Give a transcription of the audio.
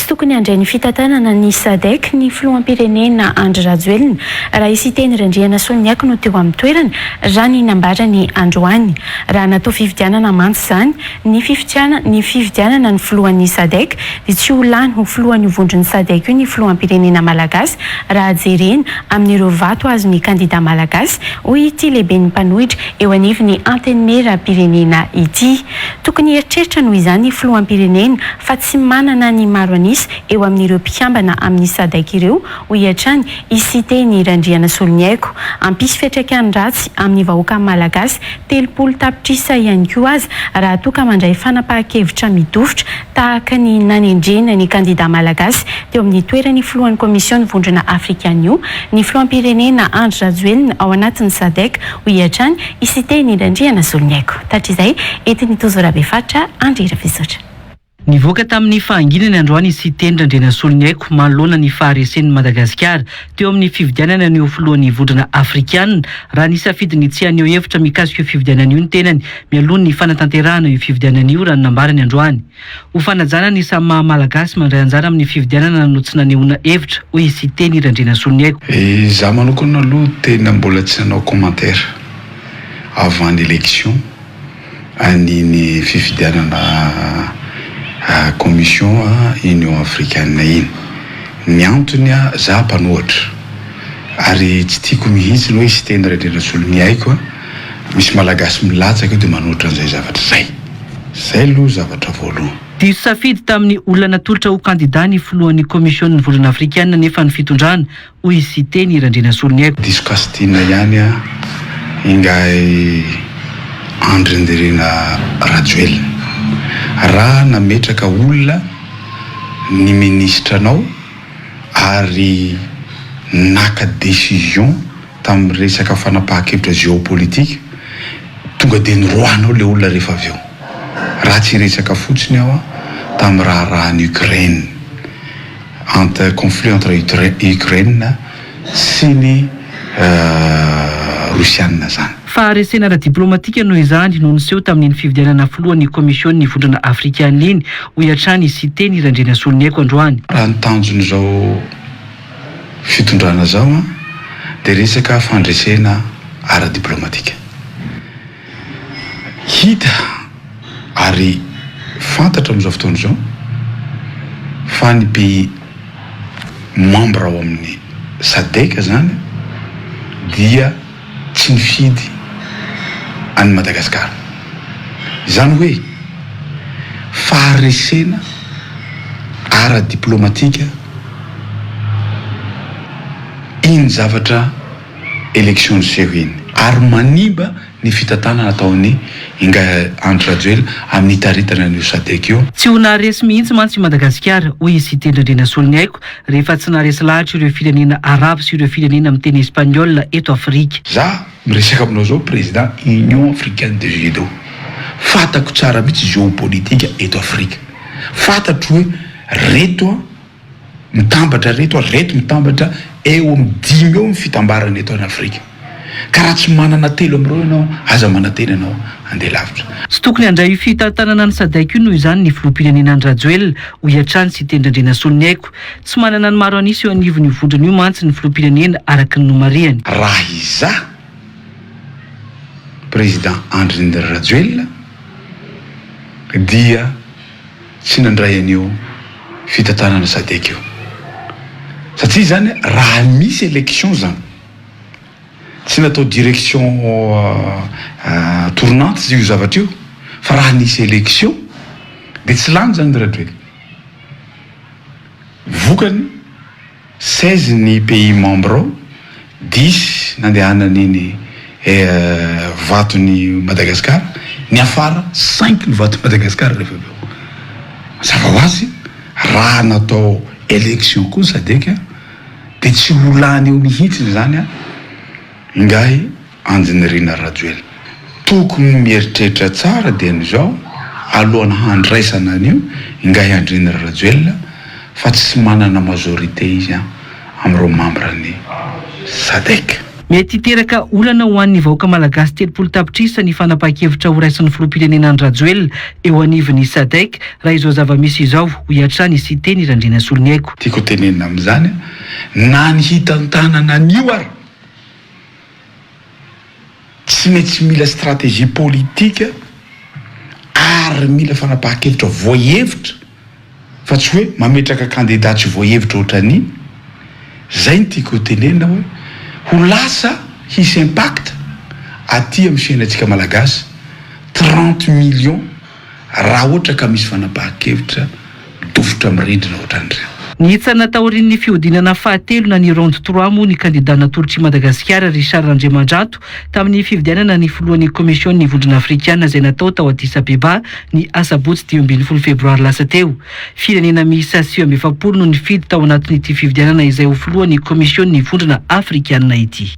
tokony handray ny fitantanana ny SADC ny filoham-pirenena Andry Rajoelina raha isiteny Randriana Soloniako no teo amin'ny toerana raha ny nambarany androany. Raha natao fifidianana mantsy izany ny fifidianana ny filohan'ny SADC dia tsy ho lany ho filohan'ny vondron'ny SADC io ny filoham-pirenena malagasy raha jerena amin'ireo vato azon'ny kandida malagasy hoy ity lehibe ny mpanohitra eo anivon'ny antenimera-pirenena ity. Tokony eritreritra noho izany filoham-pirenena fa tsy manana ny maro anisy eo amin'ireo mpikambana amin'ny SADC ireo ho hiatrany isiteny Randriana Soloniako. Ampisy fiantraikany ratsy amin'ny vahoaka malagasy 30 tapitrisa ihany koa aza raha toa ka mandray fanapahan-kevitra midofitra tahaka ny nanendrena ny kandida malagasy teo amin'ny toeran'ny filohan'ny komisiona vondrona afrikana io ny filoham-pirenena Andry Rajoelina ao anatin'ny SADC ho hiatrany isiteny Randriana Soloniako. Tatrizay etiny Tozorabefaritra Andrira Fisotra. Nivoaka tamin'ny fahanginany androany isiteny Randriana Soloniako manoloana ny faharesen'ny Madagasikara teo amin'ny fifidianana ny filohan'ny vondrona afrikana raha nisafidiny tsy aneo hevitra mikasika io fifidianana io ny tenany mialoha ny fanatanterahana io fifidianana io raha nambarany androany. Ho fanajana ny samy maha malagasy mandray anjara amin'ny fifidianana no tsy nanehoana hevitra hoy isiteny Randriana Soloniako. Za manokana aloha tena mbola tsy nanao commentaire avant l'élection an'iny fifidianana commission Union africaine iny. Ny antony za mpanohatra ary tsy tiako mihitsy hoe isiteny Randriana Soloniako misy malagasy milatsaka dia manohitra an'izay zavatra zay. Zay aloha zavatra voalohany. Diso safidy tamin'ny olona natolotra ho kandida ny filohan'ny komisiona vondrona afrikana nefa ny fitondrana hoy isiteny Randriana Soloniako. Diso kastina ihany ingay Randriana Rajoelina. Raha nametraka olona ny ministra anao ary naka décision tamin'ny resaka fanapahan-kevitra géopolitique tonga dia nyroanao le olona rehefa avy eo. Raha tsy resaka fotsiny aho tamin'ny raharahany Ukraine entre conflit entre Ukraine sy ny Rusiana zany. Faharesena ara-diplomatika noho izany no niseho tamin'ny fifidianana filohan'ny komisiona vondrona afrikana iny ho hiatrany isiteny Randriana Soloniako androany. Raha ny tanjon'izao fitondrana zao dia resaka fandresena ara-diplomatika. Hita ary fantatra amin'izao fotoana izao fa ny pays membre ao amin'ny SADC zany dia tsy nifidy any Madagasikara. Izany hoe faharesena ara-diplomatika iny zavatra élection seho iny ary manimba ny fitantanana ataony inga Andry Rajoelina amin'ny taritana ny SADC io. Tsy ho naharesy mihitsy mantsy Madagasikara hoy isiteny Randriana Soloniako rehefa tsy naharesy lahatra ireo firenena arabo sy ireo firenena amin'ny teny espaniola eto Afrika. Za miresaka aminao zao président Union africaine de judo. Fatako tsara mihitsy géopolitika eto Afrika. Fantatro hoe reto mitambatra reto mitambatra eo amin'ny 10 eo ny fitambarana eto Afrika. Ka raha tsy manana telo amin'ireo ianao aza manantena ianao andeha lavitra. Tsy tokony handray fitantanana ny SADC io noho izany ny filoham-pirenena Andry Rajoelina ho hiatrany isiteny Randriana Soloniako. Tsy manana ny maro anisy eo anivon'ny vondrona io mantsy ny filoham-pirenena araka ny nomariany. Raha iza président Andry Rajoelina dia tsy nandray an'io fitantanana SADC io. Satria zany raha misy élection zany tsy natao direction tournante io zavatra io fa raha nisy élection dia tsy lany zany Rajoelina. Vokany 16 ny pays membre 10 nandehanan'iny vatony Madagasikara ny afara 5 ny vato Madagasikara rehefa avy eo. Mazava ho azy raha natao élection koa SADC dia tsy ho lany eo mihitsy zany ingay Randriana Rajoelina. Tokony mieritreritra tsara dia an'izao alohan'ny handraisana an'io ingay Randriana Rajoelina fa tsy manana majorité izy amin'ireo membre ny SADC. mety hiteraka olana ho an'ny vahoaka malagasy 30 tapitrisa ny fanapahan-kevitra ho raisin'ny filoham-pirenena Andry Rajoelina eo anivon'ny SADC raha izao zava-misy izao ho iatrany sy teny Randriana Soloniaiko. Tiako tenenina amin'izany na ny hitantanana an'io ary tsy maintsy mila stratégie politika ary mila fanapahan-kevitra voahevitra fa tsy hoe mametraka candidat tsy voahevitra ohatrany zay ny tiako tenenina hoe ho lasa hisy impact aty amin'ny fiainantsika malagasy 30 millions raha ohatra ka misy fanapahan-kevitra midofotra amin'ny rindrina ohatran'ireo. Nihitsana taorian'ny fihodinana fahatelo na ny ronde 3 moa ny kandidat natolotr'i Madagasikara Richard Andriamandrato tamin'ny fifidianana ny filohan'ny komisiona vondrona afrikana izay natao tao Addis Abeba ny asabotsy 12 febroary lasa teo. Firenena miisa 740 no nifidy tao anatin'ity fifidianana izay ho filohan'ny komisiona vondrona afrikana ity.